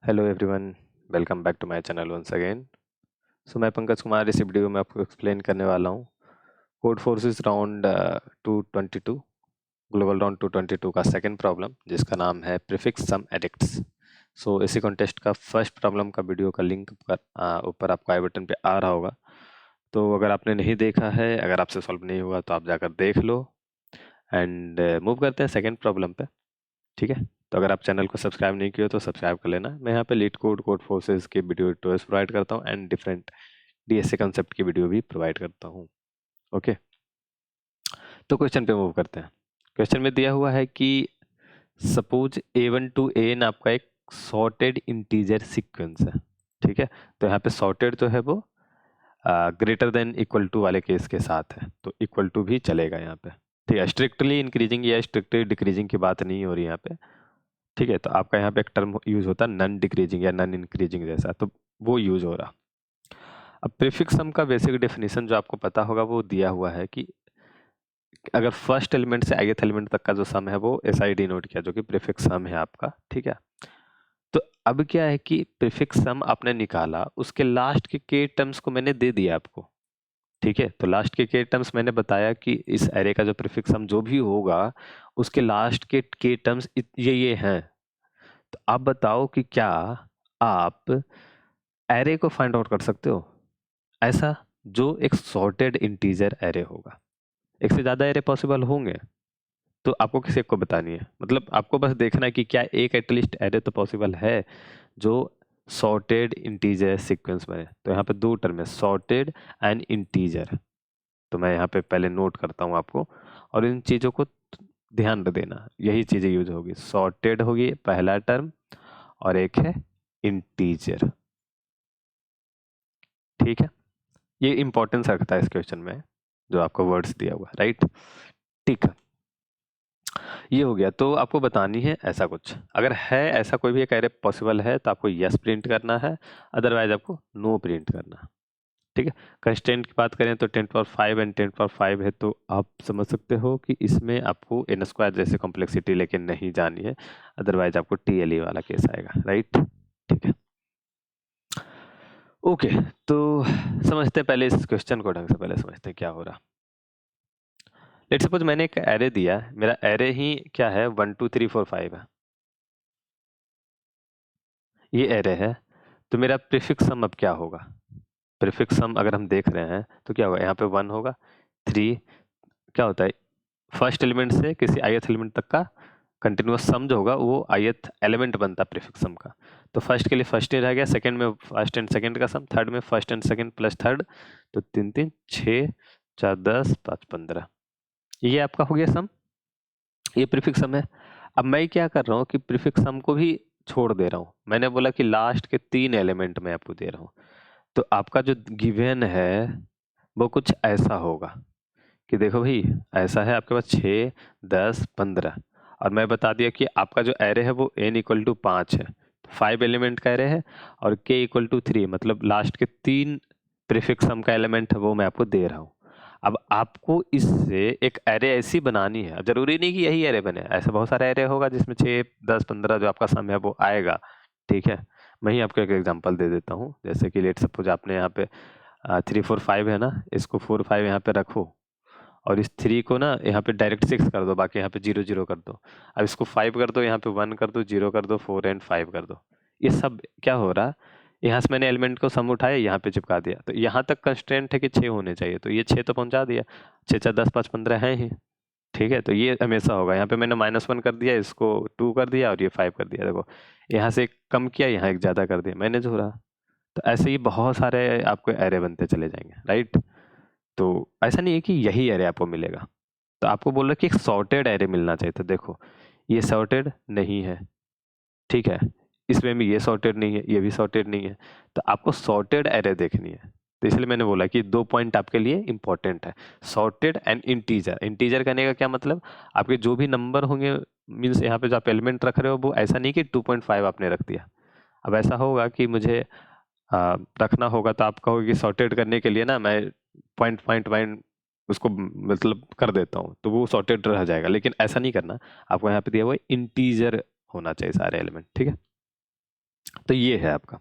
Hello everyone, welcome back to my channel once again. So मैं पंकज कुमार इस video में आपको एक्सप्लेन करने वाला हूँ code forces round 222 global round 222 का सेकंड प्रॉब्लम जिसका नाम है प्रीफिक्स सम एडिक्ट्स। सो इसी कॉन्टेस्ट का फर्स्ट प्रॉब्लम का वीडियो का लिंक ऊपर आपको आई बटन पे आ रहा होगा। तो अगर आपने नहीं देखा है, अगर आपसे सॉल्व नहीं हुआ तो आप जाकर देख लो एंड मूव करते हैं सेकंड प्रॉब्लम पे। ठीक है, तो अगर आप चैनल को सब्सक्राइब नहीं किए हो तो सब्सक्राइब कर लेना। मैं यहाँ पे लीड कोड कोड फोर्सेस की वीडियो ट्यूटोरियल्स प्रोवाइड करता हूँ एंड डिफरेंट डीएसए कंसेप्ट की वीडियो भी प्रोवाइड करता हूँ। ओके, तो क्वेश्चन पे मूव करते हैं। क्वेश्चन में दिया हुआ है कि सपोज A1 टू AN आपका एक सॉर्टेड इंटीजर सीक्वेंस है। ठीक है, तो यहाँ पे सॉर्टेड जो है वो ग्रेटर देन इक्वल टू वाले केस के साथ है, तो इक्वल टू भी चलेगा यहाँ पे। ठीक है, स्ट्रिक्टली इंक्रीजिंग या स्ट्रिक्टली डिक्रीजिंग की बात नहीं हो रही यहाँ पे। ठीक है, तो आपका यहाँ पे एक टर्म यूज होता है नन डिक्रीजिंग या नन इंक्रीजिंग जैसा, तो वो यूज हो रहा। अब प्रीफिक्स सम का बेसिक डेफिनेशन जो आपको पता होगा वो दिया हुआ है कि अगर फर्स्ट एलिमेंट से ith एलिमेंट तक का जो सम है वो ऐसा ही डिनोट किया, जो कि प्रीफिक्स सम है आपका। ठीक है, तो अब क्या है कि प्रीफिक्स सम आपने निकाला, उसके लास्ट के टर्म्स को मैंने दे दिया आपको। ठीक है, तो लास्ट के टर्म्स मैंने बताया कि इस एरे का जो प्रीफिक्स सम जो भी होगा उसके लास्ट के टर्म्स ये हैं। तो आप बताओ कि क्या आप एरे को फाइंड आउट कर सकते हो ऐसा जो एक सॉर्टेड इंटीजर एरे होगा। एक से ज्यादा एरे पॉसिबल होंगे, तो आपको किसी एक को बतानी है। मतलब आपको बस देखना है कि क्या एक एटलीस्ट एरे तो पॉसिबल है जो सॉर्टेड इंटीजर सीक्वेंस में है। तो यहाँ पे दो टर्म है, सॉर्टेड एंड इंटीजर। तो मैं यहाँ पे पहले नोट करता हूँ आपको, और इन चीजों को ध्यान में देना। यही चीजें यूज होगी, सॉर्टेड होगी पहला टर्म और एक है इंटीजर। ठीक है, ये इंपॉर्टेंस रखता है इस क्वेश्चन में जो आपको वर्ड्स दिया हुआ है, राइट। ठीक है, ये हो गया। तो आपको बतानी है ऐसा कुछ, अगर है ऐसा कोई भी एक एरे पॉसिबल है तो आपको यस प्रिंट करना है, अदरवाइज आपको नो प्रिंट करना है। ठीक है, कंस्टेंट की बात करें तो 10⁵ एंड 10⁵ है, तो आप समझ सकते हो कि इसमें आपको n स्क्वायर जैसे कॉम्प्लेक्सिटी लेके नहीं जानी है, अदरवाइज आपको TLE वाला केस आएगा, राइट। ठीक है, ओके। तो समझते हैं पहले इस क्वेश्चन को, ढंग से पहले समझते हैं क्या हो रहा। लेट सपोज मैंने एक एरे दिया, मेरा एरे ही क्या है 1 2 3 4 5 है, ये एरे है। तो मेरा प्रीफिक्स सम अब क्या होगा? प्रीफिक्स सम अगर हम देख रहे हैं तो क्या होगा, यहाँ पे 1 होगा, 3 क्या होता है, फर्स्ट एलिमेंट से किसी ith एलिमेंट तक का कंटिन्यूअस सम जो होगा वो ith एलिमेंट बनता है प्रीफिक्स सम का। तो फर्स्ट के लिए फर्स्ट ही रह गया, सेकंड में फर्स्ट एंड सेकंड का सम, थर्ड में first and second plus third, तो 3 3 6 4 10 5 15, ये आपका हो गया सम, ये प्रीफिक्स सम है। अब मैं क्या कर रहा हूँ कि प्रीफिक्स सम को भी छोड़ दे रहा हूँ। मैंने बोला कि लास्ट के 3 एलिमेंट मैं आपको दे रहा हूँ, तो आपका जो गिवन है वो कुछ ऐसा होगा कि देखो भाई, ऐसा है आपके पास 6 10 15, और मैं बता दिया कि आपका जो एरे है वो n=5 है, 5 एलिमेंट का एरे है, और k=3, मतलब लास्ट के 3 प्रीफिक्स सम का एलिमेंट है वो मैं आपको दे रहा हूँ। अब आपको इससे एक एरे ऐसी बनानी है, जरूरी नहीं कि यही एरे बने, ऐसा बहुत सारा एरे होगा जिसमें 6 10 15 जो आपका सम है वो आएगा। ठीक है, मैं ही आपको एक एग्जांपल दे देता हूँ। जैसे कि लेट सपोज आपने यहाँ पे 3 4 5 है ना, इसको 4 5 यहाँ पे रखो, और इस 3 को ना यहाँ पे डायरेक्ट 6 कर दो, बाकी यहाँ पे 0 0 कर दो। अब इसको 5 कर दो, यहाँ पे 1 कर दो, 0 कर दो, 4 एंड 5 कर दो। ये सब क्या हो रहा, यहाँ से मैंने एलिमेंट को सम उठाया, यहाँ पे चिपका दिया, तो यहाँ तक कंस्ट्रेंट है कि 6 होने चाहिए, तो ये 6 तो पहुंचा दिया, 6 4 10 5 15 है ही। ठीक है, तो ये हमेशा होगा। यहाँ पे मैंने -1 कर दिया, इसको 2 कर दिया, और ये 5 कर दिया। देखो, यहाँ से एक कम किया, यहाँ एक ज़्यादा कर दिया, मैंने जो रहा। तो ऐसे ही बहुत सारे आपको एरे बनते चले जाएंगे, राइट। तो ऐसा नहीं है कि यही एरे आपको मिलेगा। तो आपको बोल रहा कि एक सॉर्टेड एरे मिलना चाहिए, तो देखो ये सॉर्टेड नहीं है। ठीक है, इसमें भी ये सॉर्टेड नहीं है, ये भी सॉर्टेड नहीं है, तो आपको सॉर्टेड एरे देखनी है। तो इसलिए मैंने बोला कि 2 पॉइंट आपके लिए इंपॉर्टेंट है, सॉर्टेड एंड इंटीजर। इंटीजर करने का क्या मतलब, आपके जो भी नंबर होंगे, मीन्स यहाँ पे जो आप एलिमेंट रख रहे हो वो ऐसा नहीं कि 2.5 आपने रख दिया। अब ऐसा होगा कि मुझे रखना होगा, तो आप कहोगे कि सॉर्टेड करने के लिए ना मैं पॉइंट पॉइंट पॉइंट उसको मतलब कर देता हूँ, तो वो सॉर्टेड रह जाएगा। लेकिन ऐसा नहीं करना, आपको यहाँ पे दिया हुआ इंटीजर होना चाहिए सारे एलिमेंट। ठीक है, तो ये है आपका।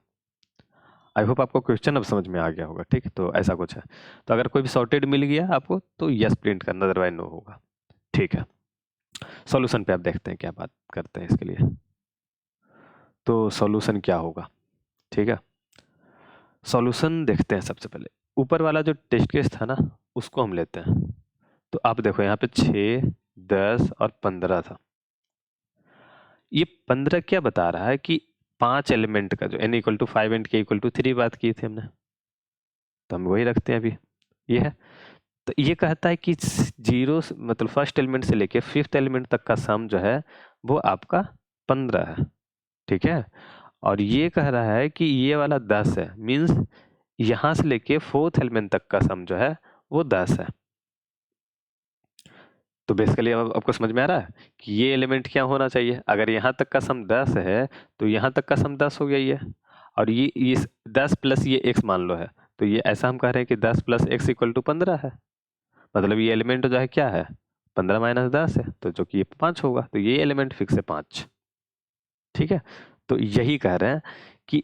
आई होप आपको क्वेश्चन अब समझ में आ गया होगा। ठीक, तो ऐसा कुछ है। तो अगर कोई भी सॉर्टेड मिल गया आपको तो यस प्रिंट करना, अदरवाइज नो होगा। ठीक है, सॉल्यूशन पे आप देखते हैं क्या बात करते हैं इसके लिए। तो सॉल्यूशन क्या होगा, ठीक है, सॉल्यूशन देखते हैं। सबसे पहले ऊपर वाला जो टेस्ट केस था ना, उसको हम लेते हैं। तो आप देखो यहाँ पे 6, 10 और 15 था। ये 15 क्या बता रहा है कि 5 एलिमेंट का जो n equal to 5 and k equal to 3 बात की थी हमने, तो हम वही रखते हैं अभी। ये है, तो ये कहता है कि जीरो मतलब फर्स्ट एलिमेंट से लेके फिफ्थ एलिमेंट तक का सम जो है वो आपका 15 है। ठीक है, और ये कह रहा है कि ये वाला 10 है, मीन्स यहां से लेके फोर्थ एलिमेंट तक का सम जो है वो 10 है। तो बेसिकली अब आपको समझ में आ रहा है कि ये एलिमेंट क्या होना चाहिए। अगर यहाँ तक का सम 10 है तो यहाँ तक का सम 10 हो गया ये, और ये इस 10 प्लस ये x मान लो है, तो ये ऐसा हम कह रहे हैं कि 10 प्लस x इक्वल टू 15 है। मतलब ये एलिमेंट जो है क्या है, 15 माइनस 10 है, तो जो कि ये 5 होगा, तो ये एलिमेंट फिक्स है 5। ठीक है, तो यही कह रहे हैं कि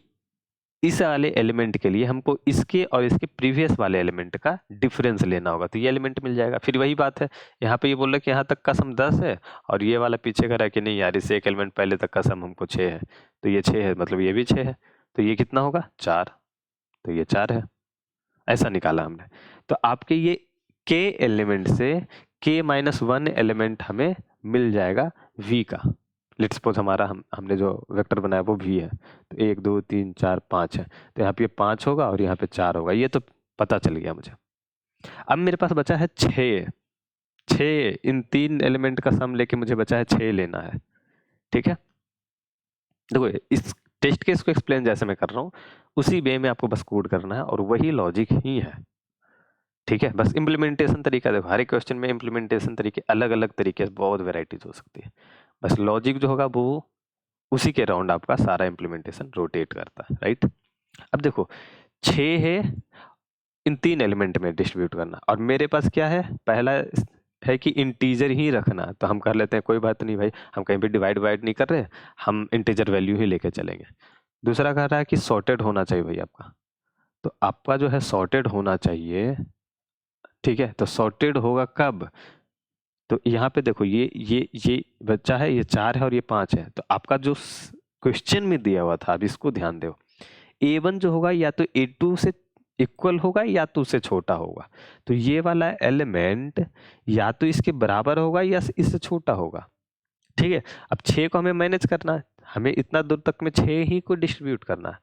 इस वाले एलिमेंट के लिए हमको इसके और इसके प्रीवियस वाले एलिमेंट का डिफरेंस लेना होगा, तो ये एलिमेंट मिल जाएगा। फिर वही बात है, यहाँ पे ये बोल रहा है कि यहाँ तक का सम 10 है, और ये वाला पीछे कह रहा है कि नहीं यार, इससे एक एलिमेंट पहले तक का सम हमको 6 है, तो ये 6 है, मतलब ये भी 6 है, तो ये कितना होगा 4, तो ये 4 है। ऐसा निकाला हमने। तो आपके ये k एलिमेंट से k माइनस 1 एलिमेंट हमें मिल जाएगा v का। लेट्स सपोज हमारा हमने जो वेक्टर बनाया वो v है, तो 1 2 3 4 5 है, तो यहाँ पे 5 होगा और यहाँ पे 4 होगा, ये तो पता चल गया मुझे। अब मेरे पास बचा है 6। इन 3 एलिमेंट का सम लेके मुझे बचा है 6 लेना है। ठीक है, देखो इस टेस्ट केस को एक्सप्लेन जैसे मैं कर रहा हूँ उसी वे में आपको बस कोड करना है, और वही लॉजिक ही है। ठीक है, बस इम्प्लीमेंटेशन तरीका देखो, हर एक क्वेश्चन में इम्प्लीमेंटेशन तरीके अलग अलग तरीके से बहुत वेराइटीज हो सकती है। बस लॉजिक जो होगा वो उसी के राउंड आपका सारा इम्प्लीमेंटेशन रोटेट करता है, राइट। अब देखो 6 है, इन 3 एलिमेंट में डिस्ट्रीब्यूट करना, और मेरे पास क्या है, पहला है कि इंटीजर ही रखना, तो हम कर लेते हैं, कोई बात नहीं भाई, हम कहीं भी डिवाइड वाइड नहीं कर रहे, हम इंटीजर वैल्यू ही लेके चलेंगे। दूसरा कह रहा है कि सॉर्टेड होना चाहिए भाई आपका, तो आपका जो है सॉर्टेड होना चाहिए। ठीक है, तो सॉर्टेड होगा कब, तो यहाँ पे देखो ये बच्चा है, ये 4 है और ये 5 है, तो आपका जो क्वेश्चन में दिया हुआ था, अब इसको ध्यान दो, A1 जो होगा या तो A2 से इक्वल होगा या तो उससे छोटा होगा, तो ये वाला एलिमेंट या तो इसके बराबर होगा या इससे छोटा होगा। ठीक है, अब 6 को हमें मैनेज करना है, हमें इतना दूर तक में 6 ही को डिस्ट्रीब्यूट करना है,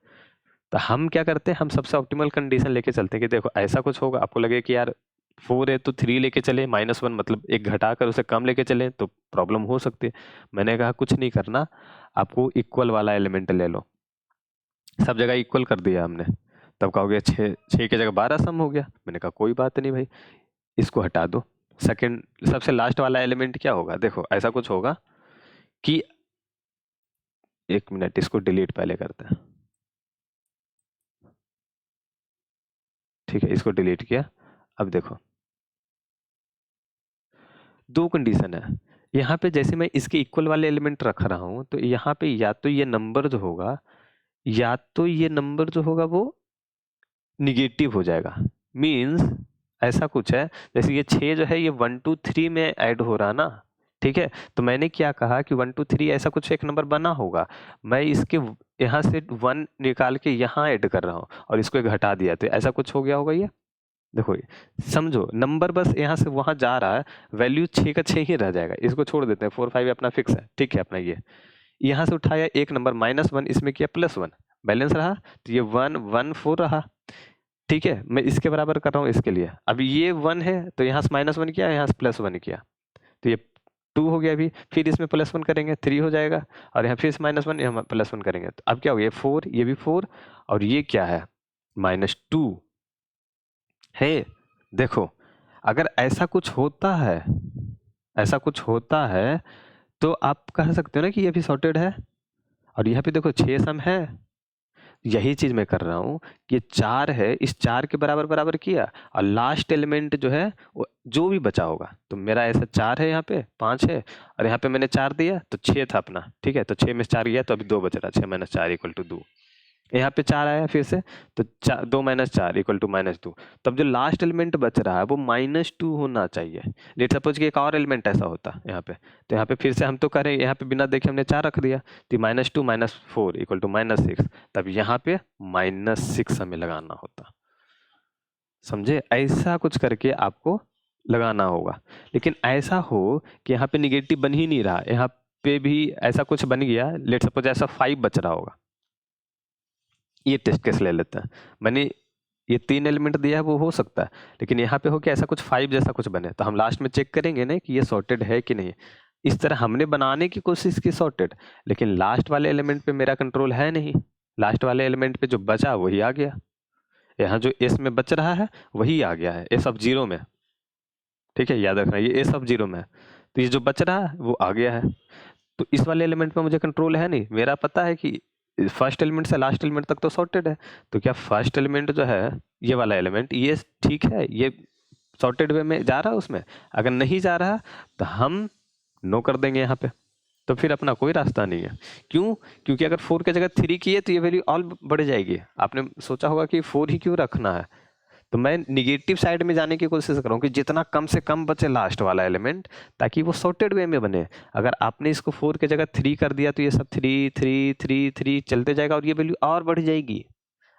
तो हम क्या करते हैं, हम सबसे ऑप्टिमल कंडीशन लेके चलते हैं कि देखो ऐसा कुछ होगा, आपको लगे कि यार 4 है तो 3 लेके चले, -1 मतलब एक घटा कर उसे कम लेके चले तो प्रॉब्लम हो सकती है। मैंने कहा कुछ नहीं करना, आपको इक्वल वाला एलिमेंट ले लो, सब जगह इक्वल कर दिया हमने, तब कहोगे 6 की जगह 12 सम हो गया। मैंने कहा कोई बात नहीं भाई, इसको हटा दो। सेकंड सबसे लास्ट वाला एलिमेंट क्या होगा, देखो ऐसा कुछ होगा कि, एक मिनट इसको डिलीट पहले करते हैं। ठीक है, इसको डिलीट किया। अब देखो 2 कंडीशन है यहाँ पे, जैसे मैं इसके इक्वल वाले एलिमेंट रख रहा हूं, तो यहाँ पे या तो ये नंबर जो होगा, या तो ये नंबर जो होगा वो निगेटिव हो जाएगा। मींस ऐसा कुछ है, जैसे ये 6 जो है ये 1 2 3 में ऐड हो रहा ना। ठीक है, तो मैंने क्या कहा कि 1 2 3 ऐसा कुछ एक नंबर बना होगा, मैं इसके यहाँ से 1 निकाल के यहाँ ऐड कर रहा हूँ और इसको एक हटा दिया, तो ऐसा कुछ हो गया होगा ये। देखो समझो, नंबर बस यहाँ से वहां जा रहा है, वैल्यू 6 का 6 ही रह जाएगा, इसको छोड़ देते हैं, 4 5 अपना फिक्स है। ठीक है, अपना ये यहाँ से उठाया एक नंबर -1, इसमें किया +1, बैलेंस रहा, तो ये 1 1 4 रहा। ठीक है, मैं इसके बराबर कर रहा हूँ इसके लिए, अब ये 1 है तो यहाँ से -1 किया, यहाँ से +1 किया, तो ये 2 हो गया। अभी फिर इसमें +1 करेंगे 3 हो जाएगा, और यहाँ फिर से -1 यहाँ +1 करेंगे, तो अब क्या हो गया 4, ये भी 4, और ये क्या है -2 है। देखो अगर ऐसा कुछ होता है, ऐसा कुछ होता है, तो आप कह सकते हो ना कि ये भी सॉर्टेड है, और यहाँ पे देखो 6 सम है। यही चीज मैं कर रहा हूँ कि ये 4 है, इस 4 के बराबर बराबर किया, और लास्ट एलिमेंट जो है वो जो भी बचा होगा, तो मेरा ऐसा 4 है, यहाँ पे 5 है, और यहाँ पे मैंने 4 दिया तो 6 था अपना। ठीक है, तो 6 में से 4 गया तो अभी 2 बच रहा, 6 - 4 = 2। यहाँ पे 4 आया फिर से, तो 2 - 4 = -2। तब जो लास्ट एलिमेंट बच रहा है वो -2 होना चाहिए। लेट सपोज कि एक और एलिमेंट ऐसा होता यहाँ पे, तो यहाँ पे फिर से हम तो करें, यहाँ पे बिना देखे हमने 4 रख दिया, तो -2 - 4 = -6। तब यहाँ पे -6 हमें लगाना होता। समझे? ऐसा कुछ करके आपको लगाना होगा। लेकिन ऐसा हो कि यहाँ पे निगेटिव बन ही नहीं रहा, यहाँ पे भी ऐसा कुछ बन गया, लेट सपोज ऐसा 5 बच रहा होगा। ये टेस्ट केस ले लेते हैं। मैंने ये 3 एलिमेंट दिया है वो हो सकता है, लेकिन यहाँ पे हो कि ऐसा कुछ 5 जैसा कुछ बने, तो हम लास्ट में चेक करेंगे ना कि ये सॉर्टेड है कि नहीं। इस तरह हमने बनाने की कोशिश की सॉर्टेड, लेकिन लास्ट वाले एलिमेंट पे मेरा कंट्रोल है नहीं। लास्ट वाले एलिमेंट पे जो बचा वही आ गया। यहाँ जो एस में बच रहा है वही आ गया है, एस ऑफ 0 में। ठीक है, याद रखना ये एस ऑफ 0 में है, तो ये जो बच रहा है वो आ गया है। तो इस वाले एलिमेंट पे मुझे कंट्रोल है नहीं। मेरा पता है कि फर्स्ट एलिमेंट से लास्ट एलिमेंट तक तो सॉर्टेड है, तो क्या फर्स्ट एलिमेंट जो है ये वाला एलिमेंट ये ठीक है, ये सॉर्टेड वे में जा रहा है उसमें? अगर नहीं जा रहा तो हम नो कर देंगे यहाँ पे, तो फिर अपना कोई रास्ता नहीं है। क्यों? क्योंकि अगर 4 की जगह 3 की है तो ये वैल्यू और बढ़ जाएगी। आपने सोचा होगा कि 4 ही क्यों रखना है, तो मैं निगेटिव साइड में जाने की कोशिश कर रहा हूँ कि जितना कम से कम बचे लास्ट वाला एलिमेंट, ताकि वो सॉर्टेड वे में बने। अगर आपने इसको 4 की जगह 3 कर दिया तो ये सब 3 3 3 3 चलते जाएगा और ये वैल्यू और बढ़ जाएगी।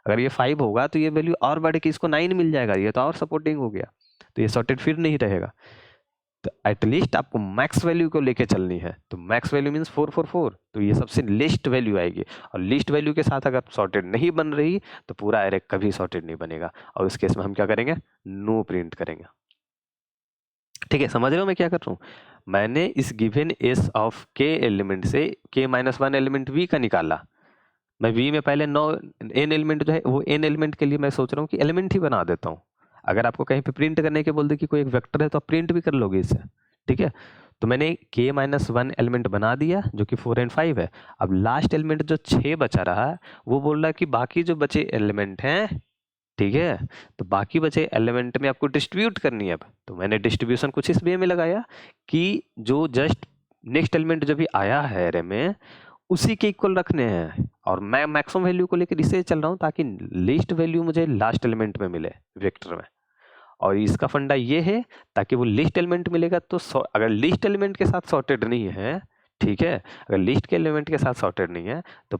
अगर ये 5 होगा तो ये वैल्यू और बढ़ के इसको 9 मिल जाएगा, ये तो और सपोर्टिंग हो गया, तो ये सॉर्टेड फिर नहीं रहेगा। तो एटलीस्ट आपको मैक्स वैल्यू को लेके चलनी है, तो मैक्स वैल्यू मीन्स 444, तो ये सबसे लिस्ट वैल्यू आएगी। और लिस्ट वैल्यू के साथ अगर सॉर्टेड नहीं बन रही तो पूरा एरे कभी सॉर्टेड नहीं बनेगा, और उस केस में हम क्या करेंगे? नो प्रिंट करेंगे। ठीक है, समझ रहे हो मैं क्या कर रहा हूँ? मैंने इस गिवन एस ऑफ के एलिमेंट से k-1 एलिमेंट v का निकाला। मैं v में पहले 9 n एलिमेंट जो है वो n एलिमेंट के लिए मैं सोच रहा हूँ कि एलिमेंट ही बना देता हूँ। अगर आपको कहीं पे प्रिंट करने के बोल दे कि कोई एक वेक्टर है तो आप प्रिंट भी कर लोगे इससे। ठीक है, तो मैंने k-1 एलिमेंट बना दिया जो कि 4 और 5 है। अब लास्ट एलिमेंट जो 6 बचा रहा है वो बोल रहा है कि बाकी जो बचे एलिमेंट हैं, ठीक है, तो बाकी बचे एलिमेंट में आपको डिस्ट्रीब्यूट करनी है। अब तो मैंने डिस्ट्रीब्यूशन कुछ इस वे में लगाया कि जो जस्ट नेक्स्ट एलिमेंट जो भी आया है एरे में उसी के इक्वल रखने हैं, और मैं मैक्सिमम वैल्यू को लेकर इसे चल रहा हूँ ताकि लीस्ट वैल्यू मुझे लास्ट एलिमेंट में मिले वेक्टर में। और इसका फंडा ये है ताकि वो लिस्ट एलिमेंट मिलेगा तो अगर लिस्ट एलिमेंट के साथ सॉर्टेड नहीं है, ठीक है, अगर लिस्ट के एलिमेंट के साथ सॉर्टेड नहीं है तो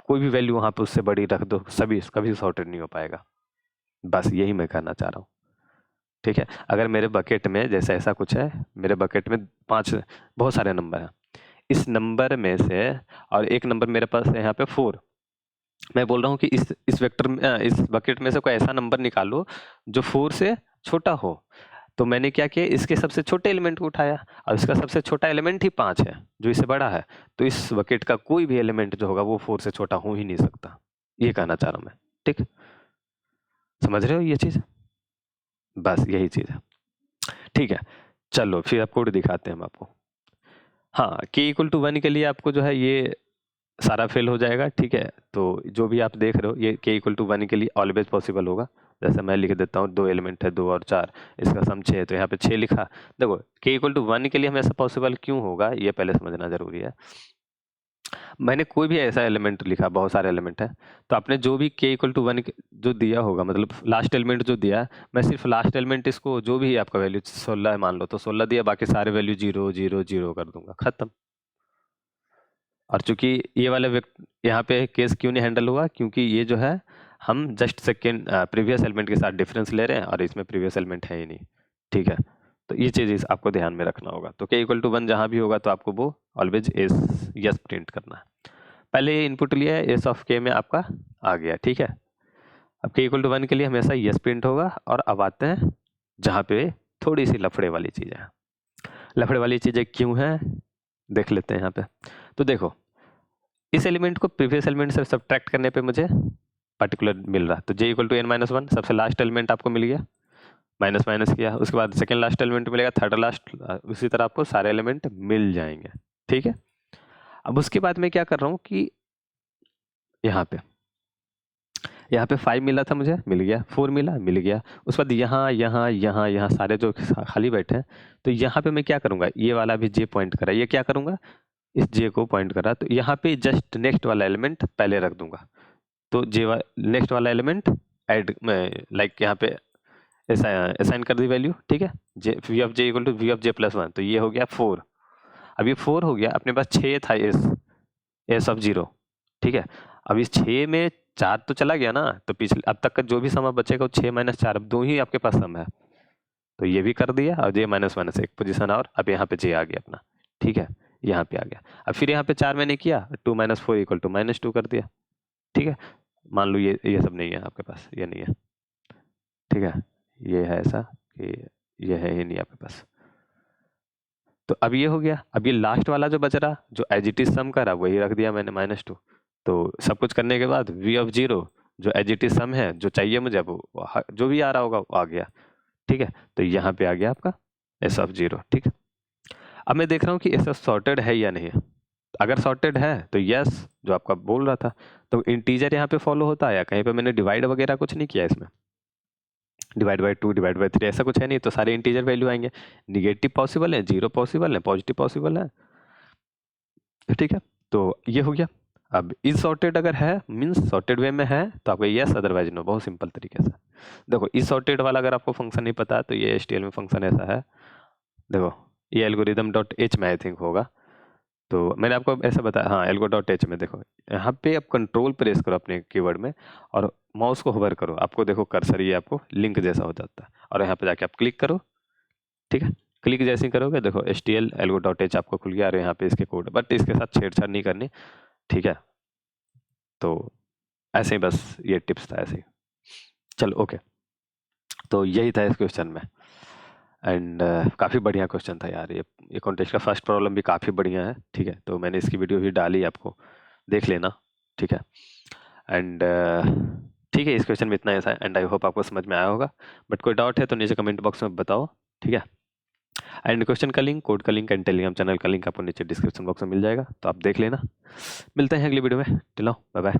कोई भी वैल्यू वहां पे उससे बड़ी रख दो, सभी कभी सॉर्टेड नहीं हो पाएगा। बस यही मैं कहना चाह रहा हूँ। ठीक है, अगर मेरे बकेट में जैसे ऐसा कुछ है, मेरे बकेट में 5 बहुत सारे नंबर हैं, इस नंबर में से और एक नंबर मेरे पास है यहाँ पे 4, मैं बोल रहा हूँ कि इस वेक्टर में इस बकेट में से कोई ऐसा नंबर निकालो जो 4 से छोटा हो। तो मैंने क्या किया, इसके सबसे छोटे एलिमेंट को उठाया और इसका सबसे छोटा एलिमेंट ही 5 है जो इससे बड़ा है, तो इस बकेट का कोई भी एलिमेंट जो होगा वो 4 से छोटा हो ही नहीं सकता। ये कहना चाह रहा हूँ मैं। ठीक, समझ रहे हो ये चीज़? बस यही चीज़ है। ठीक है, चलो फिर आप कोड दिखाते हैं हम आपको। हाँ, k = 1 के लिए आपको जो है ये सारा फेल हो जाएगा। ठीक है, तो जो भी आप देख रहे हो ये k = 1 के लिए ऑलवेज पॉसिबल होगा। जैसे मैं लिख देता हूँ 2 एलिमेंट है 2 और 4, इसका सम 6 है तो यहाँ पे 6 लिखा। देखो k = 1 के लिए हमेशा पॉसिबल क्यों होगा ये पहले समझना जरूरी है। मैंने कोई भी ऐसा एलिमेंट लिखा, बहुत सारे एलिमेंट है, तो आपने जो भी k = 1 जो दिया होगा, मतलब लास्ट एलिमेंट जो दिया, मैं सिर्फ लास्ट एलिमेंट इसको जो भी आपका वैल्यू 16 है मान लो, तो 16 दिया, बाकी सारे वैल्यू 0 0 0 कर दूंगा, खत्म। और चूंकि ये वाला यहाँ पे केस क्यों नहीं हैंडल हुआ, क्योंकि ये जो है हम जस्ट सेकेंड प्रीवियस एलिमेंट के साथ डिफरेंस ले रहे हैं और इसमें प्रीवियस एलिमेंट है ही नहीं। ठीक है, तो ये चीज़ आपको ध्यान में रखना होगा। तो k = 1 जहाँ भी होगा तो आपको वो ऑलवेज यस प्रिंट करना है। पहले इनपुट लिया है एस ऑफ के में आपका आ गया। ठीक है, अब k = 1 के लिए हमेशा यस प्रिंट होगा। और अब आते हैं जहाँ पे थोड़ी सी लफड़े वाली चीज़ें हैं। लफड़े वाली चीज़ें क्यों हैं देख लेते हैं यहाँ पे। तो देखो, इस एलिमेंट को प्रीवियस एलिमेंट से सब्ट्रैक्ट करने पे मुझे पर्टिकुलर मिल रहा, तो j = n-1 सबसे लास्ट एलिमेंट आपको मिल गया, माइनस माइनस किया, उसके बाद सेकेंड लास्ट एलिमेंट मिलेगा, थर्ड लास्ट, उसी तरह आपको सारे एलिमेंट मिल जाएंगे। ठीक है, अब उसके बाद मैं क्या कर रहा हूँ कि यहाँ पे 5 मिला था मुझे, मिल गया, 4 मिला, मिल गया, उसके बाद यहाँ यहाँ यहाँ यहाँ सारे जो खाली बैठे हैं, तो यहाँ पे मैं क्या करूँगा, ये वाला भी j पॉइंट करा, ये क्या करूँगा, इस j को पॉइंट करा, तो यहाँ पे जस्ट नेक्स्ट वाला एलिमेंट पहले रख दूंगा। तो नेक्स्ट वाला एलिमेंट ऐड लाइक यहाँ पे असाइन कर दी वैल्यू, ठीक है, V of J equal to V of J plus 1, तो ये हो गया 4। अब ये 4 हो गया, अपने पास 6 था एस ऑफ 0, ठीक है। अब इस 6 में 4 तो चला गया ना, तो पिछले अब तक का जो भी सम बचेगा वो 6 - 4, अब 2 ही आपके पास सम है, तो ये भी कर दिया, और जे माइनस एक पोजीशन और, अब यहाँ पे जे आ गया अपना, ठीक है, यहाँ पे आ गया। अब फिर यहाँ पे 4 मैंने किया, 2 - 4 इक्वल टू -2 कर दिया, ठीक है। मान लो ये सब नहीं है आपके पास, ये नहीं है, ठीक है, ये है ऐसा कि ये है ही नहीं आपके पास। तो अब ये हो गया, अब ये लास्ट वाला जो बच रहा, जो एज इट इज सम करा, वही रख दिया मैंने -2। तो सब कुछ करने के बाद वी ऑफ 0 जो एज इट इज सम है, जो चाहिए मुझे, वो जो भी आ रहा होगा वो आ गया, ठीक है। तो यहाँ पे आ गया आपका एस ऑफ 0, ठीक है। अब मैं देख रहा हूँ कि एस ऑफ सॉर्टेड है या नहीं है। अगर सॉर्टेड है तो यस, जो आपका बोल रहा था, तो इंटीजर यहाँ पे फॉलो होता है, या कहीं पे मैंने डिवाइड वगैरह कुछ नहीं किया इसमें, डिवाइड बाई 2, डिवाइड बाई 3 ऐसा कुछ है नहीं, तो सारे इंटीजर वैल्यू आएंगे। निगेटिव पॉसिबल है, 0 पॉसिबल है, पॉजिटिव पॉसिबल है, ठीक है। तो ये हो गया। अब इज सॉर्टेड अगर है, मीन्स सॉर्टेड वे में है, तो आपको यस, अदरवाइज नो, बहुत सिंपल तरीके से। देखो इज सॉर्टेड वाला अगर आपको फंक्शन नहीं पता तो ये एचटीएल में फंक्शन ऐसा है, देखो ये एल्गोरिदम डॉट एच में आई थिंक होगा, तो मैंने आपको ऐसा बताया, हाँ एल्गो डॉट एच में देखो, यहाँ पे आप कंट्रोल प्रेस करो अपने कीवर्ड में और माउस को होवर करो, आपको देखो कर्सर ये आपको लिंक जैसा हो जाता है, और यहाँ पे जाके आप क्लिक करो, ठीक है। क्लिक जैसे ही करोगे देखो HTL एल्गो डॉट एच आपको खुल गया, और यहाँ पे इसके कोड, बट इसके साथ छेड़छाड़ नहीं करनी, ठीक है। तो ऐसे ही बस ये टिप्स था, ऐसे ही। चलो ओके, तो यही था इस क्वेश्चन में, एंड काफ़ी बढ़िया क्वेश्चन था यार, ये कॉन्टेस्ट का फर्स्ट प्रॉब्लम भी काफ़ी बढ़िया है, ठीक है। तो मैंने इसकी वीडियो भी डाली, आपको देख लेना, ठीक है। एंड ठीक है, इस क्वेश्चन में इतना ऐसा है, एंड आई होप आपको समझ में आया होगा, बट कोई डाउट है तो नीचे कमेंट बॉक्स में बताओ, ठीक है। एंड क्वेश्चन का लिंक, कोड का लिंक एंड टेलीग्राम चैनल का लिंक आपको नीचे डिस्क्रिप्शन बॉक्स में मिल जाएगा, तो आप देख लेना। मिलते हैं अगली वीडियो में, टिल नाउ बाय बाय।